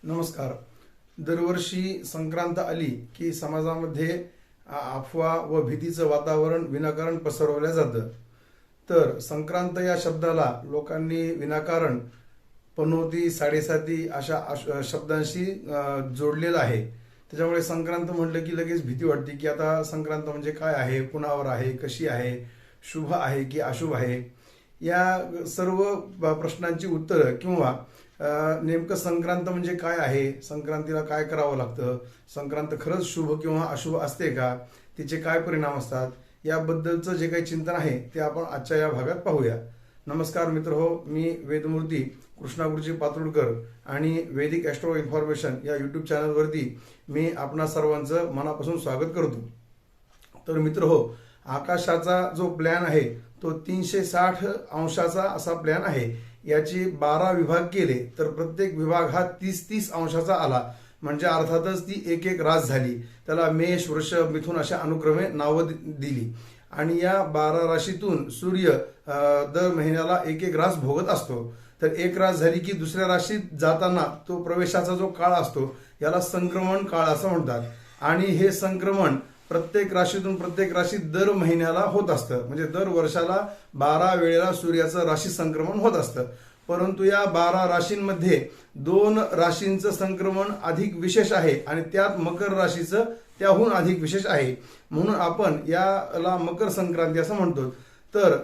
नमस्कार. दरवर्षी संक्रांत आली की समाजामध्ये अफवा व भीतीचं वातावरण विनाकारण पसरवलं जातं. तर संक्रांत या शब्दाला लोकांनी विनाकारण पनोती, साडेसाती अशा शब्दांशी जोडलेलं आहे. त्याच्यामुळे संक्रांत म्हटलं की लगेच भीती वाटते की आता संक्रांत म्हणजे काय आहे, कुणावर आहे, कशी आहे, शुभ आहे की अशुभ आहे, या सर्व प्रश्नांची उत्तरं किंवा नेमकं संक्रांत म्हणजे काय आहे, संक्रांतीला काय करावं लागतं, संक्रांत खरंच शुभ किंवा अशुभ असते का, तिचे काय परिणाम असतात, याबद्दलचं जे काही चिंतन आहे ते आपण आजच्या या भागात पाहूया. नमस्कार मित्र हो, मी वेदमूर्ती कृष्णागुरुजी पातुळकर आणि वैदिक ॲस्ट्रो इन्फॉर्मेशन या यूट्यूब चॅनलवरती मी आपणा सर्वांचं मनापासून स्वागत करतो. तर मित्र हो, आकाशाचा जो प्लॅन आहे तो 360 अंशाचा असा प्लॅन आहे. याचे 12 विभाग केले तर प्रत्येक विभाग हा 30-30 अंशाचा आला, म्हणजे अर्थातच ती एक एक रास झाली. त्याला मेष, वृषभ, मिथुन अशा अनुक्रमे नावं दिली. आणि या 12 राशीतून सूर्य दर महिन्याला एक एक रास भोगत असतो. तर एक रास झाली की दुसऱ्या राशीत जाताना तो प्रवेशाचा जो काळ असतो याला संक्रमण काळ असं म्हणतात. आणि हे संक्रमण प्रत्येक राशीतून प्रत्येक राशीत दर महिन्याला होत असतं, म्हणजे दर वर्षाला 12 वेळेला सूर्याचं राशी संक्रमण होत असतं. परंतु या 12 राशींमध्ये 2 राशींचं संक्रमण अधिक विशेष आहे आणि त्यात मकर राशीचं त्याहून अधिक विशेष आहे, म्हणून आपण याला मकर संक्रांती असं म्हणतो. तर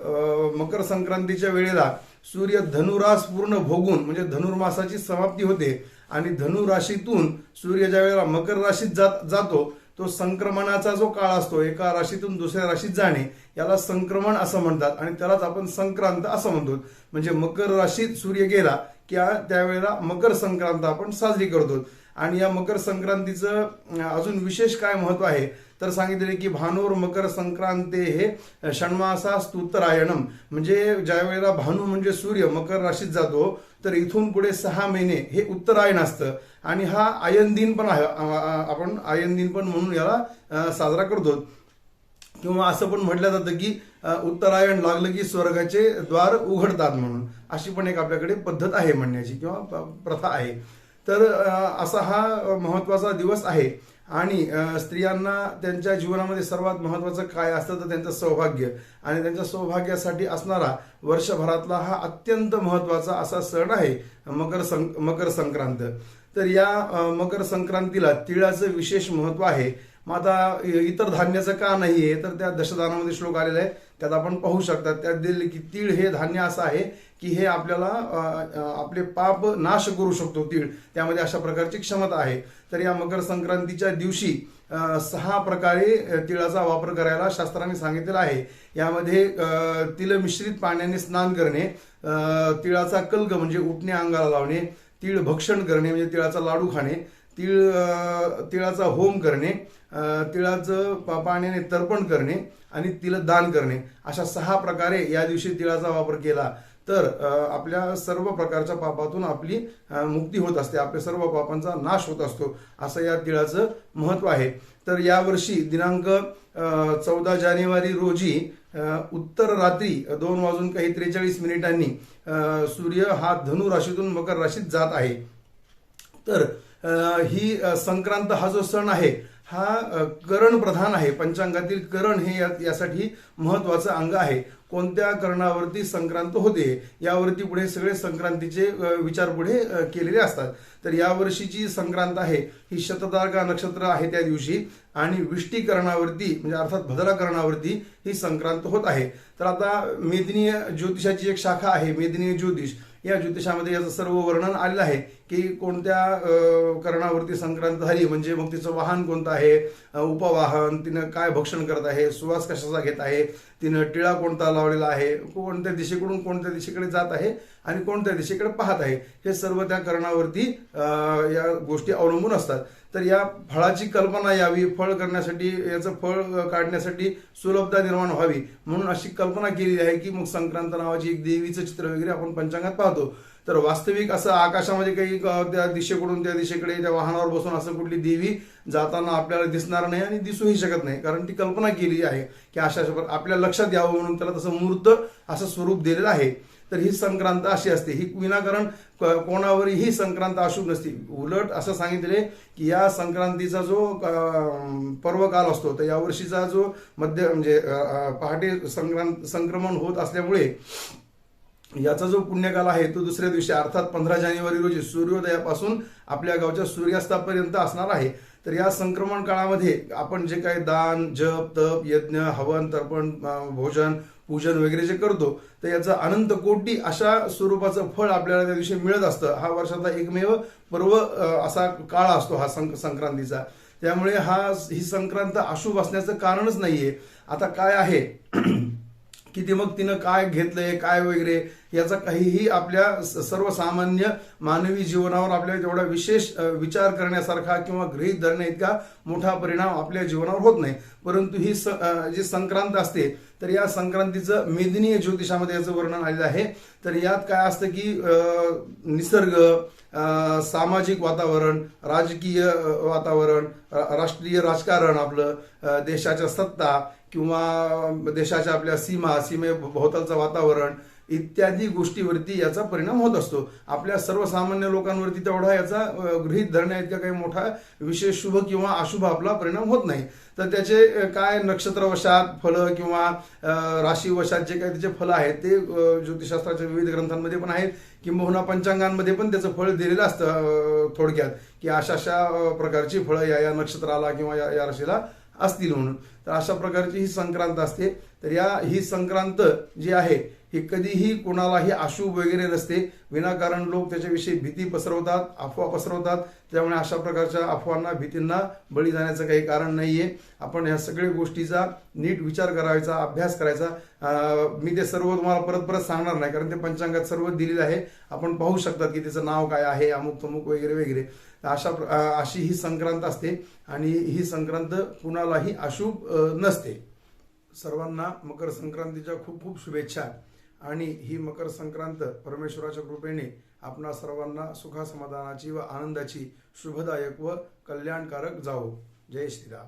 मकर संक्रांतीच्या वेळेला सूर्य धनुरास पूर्ण भोगून म्हणजे धनुर्मासाची समाप्ती होते आणि धनुराशीतून सूर्य ज्या वेळेला मकर राशीत जातो तो संक्रमणाचा जो काळ असतो, एका राशीतून दुसऱ्या राशीत जाणे, याला संक्रमण असं म्हणतात आणि त्यालाच आपण संक्रांत असं म्हणतो. म्हणजे मकर राशीत सूर्य गेला की त्यावेळेला मकर संक्रांत आपण साजरी करतो. आणि या मकर संक्रांतीचं अजून विशेष काय महत्व आहे तर सांगितले की भानोर मकर संक्रांते हे षण्मासास्तु उत्तरायणम, म्हणजे ज्या वेळेला भानू म्हणजे सूर्य मकर राशीत जातो तर इथून पुढे 6 महिने हे उत्तरायण असतं. आणि हा आयन दिन पण आहे, आपण आयन दिन पण म्हणून याला साजरा करतो. किंवा असं पण म्हटलं जातं की उत्तरायण लागलं की स्वर्गाचे द्वार उघडतात, म्हणून अशी पण एक आपल्याकडे पद्धत आहे म्हणण्याची किंवा प्रथा आहे. तर असा हा महत्वाचा दिवस आहे. आणि स्त्रियांना त्यांच्या जीवनामध्ये सर्वात महत्वाचं काय असतं तर त्यांचं सौभाग्य, आणि त्यांच्या सौभाग्यासाठी असणारा वर्षभरातला हा अत्यंत महत्वाचा असा सण आहे मकर संक्रांत. तर या मकर संक्रांतीला तिळाचं विशेष महत्व आहे. मग आता इतर धान्याचं का नाहीये तर त्या दशदानामध्ये श्लोक आलेला आहे, त्यात आपण पाहू शकता. त्यात दिले की तीळ हे धान्य असं आहे की हे आपल्याला आपले पाप नाश करू शकतो तीळ, त्यामध्ये अशा प्रकारची क्षमता आहे. तर या मकर संक्रांतीच्या दिवशी 6 प्रकारे तिळाचा वापर करायला शास्त्रांनी सांगितलेला आहे. यामध्ये तिळ मिश्रित पाण्याने स्नान करणे, तिळाचा कल्ग म्हणजे उठणे अंगाला लावणे, तीळ भक्षण करणे म्हणजे तिळाचा लाडू खाणे, तिळाचा होम करणे, तिळाचं पाण्याने तर्पण करणे आणि तिळ दान करणे, अशा 6 प्रकारे या दिवशी तिळाचा वापर केला तर आपल्या सर्व प्रकारच्या पापातून आपली मुक्ती होत असते, आपल्या सर्व पापांचा नाश होत असतो, असं या तिळाचं महत्व आहे. तर यावर्षी दिनांक 14 जानेवारी रोजी उत्तर रात्री 2:43 सूर्य हा धनु राशीतून मकर राशीत जात आहे. तर ही संक्रांत हा जो सण आहे हा करण प्रधान आहे. पंचांगातील करण हे यासाठी महत्वाचं अंग आहे. कोणत्या करणावरती संक्रांत होते यावरती पुढे सगळे संक्रांतीचे विचार पुढे केलेले असतात. तर या वर्षीची संक्रांत आहे ही शततारका नक्षत्र आहे त्या दिवशी, आणि विष्टीकरणावरती म्हणजे अर्थात भद्राकरणावरती ही संक्रांत होत आहे. तर आता मेदिनीय ज्योतिषाची एक शाखा आहे मेदिनीय ज्योतिष, या ज्योतिषामध्ये याचं सर्व वर्णन आलेलं आहे की कोणत्या करणावरती संक्रांत झाली, म्हणजे मग तिचं वाहन कोणतं आहे, उपवाहन, तिनं काय भक्षण करत आहे, सुवास कशाचा घेत आहे, तिनं टिळा कोणता लावलेला आहे, कोणत्या दिशेकडून कोणत्या दिशेकडे जात आहे आणि कोणत्या दिशेकडे पाहत आहे, हे सर्व त्या करणावरती या गोष्टी अवलंबून असतात. तर या फळाची कल्पना यावी, फळ करण्यासाठी, याचं फळ काढण्यासाठी सुलभता निर्माण व्हावी म्हणून अशी कल्पना केलेली आहे की मग संक्रांत नावाची एक देवीचं चित्र वगैरे आपण पंचांगात पाहतो. तर वास्तविक असं आकाशामध्ये काही त्या दिशेकडून त्या दिशेकडे त्या वाहनावर बसून असं कुठली देवी जाताना आपल्याला दिसणार नाही आणि दिसूही शकत नाही, कारण ती कल्पना केली आहे की अशा आपल्या लक्षात यावं म्हणून त्याला तसं मूर्त असं स्वरूप दिलेलं आहे. तर ही संक्रांत अशी असते. ही विनाकारण कोणावरही ही संक्रांत अशुभ नसते. उलट असं सांगितले की या संक्रांतीचा जो पर्वकाल असतो, तर यावर्षीचा जो म्हणजे पहाटे संक्रमण होत असल्यामुळे याचा जो पुण्यकाल आहे तो दुसऱ्या दिवशी अर्थात 15 जानेवारी रोजी सूर्योदयापासून आपल्या गावच्या सूर्यास्तापर्यंत असणार आहे. तर या संक्रमण काळामध्ये आपण जे काही दान, जप, तप, यज्ञ, हवन, तर्पण, भोजन, पूजन वगैरे जे करतो, तर याचं अनंत कोटी अशा स्वरूपाचं फळ आपल्याला त्या दिवशी मिळत असतं. हा वर्षाचा एकमेव पर्व असा काळ असतो हा संक्रांतीचा. त्यामुळे ही संक्रांत अशुभ असण्याचं कारणच नाहीये. आता काय आहे की ते मग तिनं काय घेतलंय काय वगैरे याचा काहीही आपल्या सर्वसामान्य मानवी जीवनावर आपल्याला तेवढा विशेष विचार करण्यासारखा किंवा गृहीत धरण्या इतका मोठा परिणाम आपल्या जीवनावर होत नाही. परंतु ही जी संक्रांत असते, तर या संक्रांतीचं मेदिनीय ज्योतिषामध्ये याचं वर्णन आलेलं आहे. तर यात काय असतं की निसर्ग, सामाजिक वातावरण, राजकीय वातावरण, राष्ट्रीय राजकारण, आपलं देशाच्या सत्ता किंवा देशाच्या आपल्या सीमेभोवतालचं वातावरण इत्यादी गोष्टीवरती याचा परिणाम होत असतो. आपल्या सर्वसामान्य लोकांवरती तेवढा याचा गृहीत धरण्या इतका काही मोठा विशेष शुभ किंवा अशुभ आपला परिणाम होत नाही. तर त्याचे काय नक्षत्रवशात फलं किंवा राशीवशात जे काही त्याचे फलं आहेत ते ज्योतिषशास्त्राच्या विविध ग्रंथांमध्ये पण आहेत, किंबहुना पंचांगांमध्ये पण त्याचं फळ दिलेलं असतं थोडक्यात, की अशा प्रकारची फळं या नक्षत्राला किंवा या राशीला असतील म्हणून. तर अशा प्रकारची ही संक्रांत असते. तर ही संक्रांत जी आहे ही कधीही कोणालाही अशुभ वगैरे नसते. विनाकारण लोक त्याच्याविषयी भीती पसरवतात, अफवा पसरवतात. त्यामुळे अशा प्रकारच्या अफवांना, भीतींना बळी जाण्याचं काही कारण नाहीये. आपण ह्या सगळ्या गोष्टीचा नीट विचार करायचा, अभ्यास करायचा. मी ते सर्व तुम्हाला परत परत सांगणार नाही, कारण ते पंचांगात सर्व दिलेलं आहे. आपण पाहू शकतात की त्याचं नाव काय आहे, अमुक तमुक वगैरे वगैरे. अशी ही संक्रांत असते आणि ही संक्रांत कुणालाही अशुभ नसते. सर्वांना मकर संक्रांतीच्या खूप खूप शुभेच्छा. आणि ही मकर संक्रांत परमेश्वराच्या कृपेने आपणा सर्वांना सुखा समाधानाची व आनंदाची, शुभदायक व कल्याणकारक जावो. जय श्रीराम.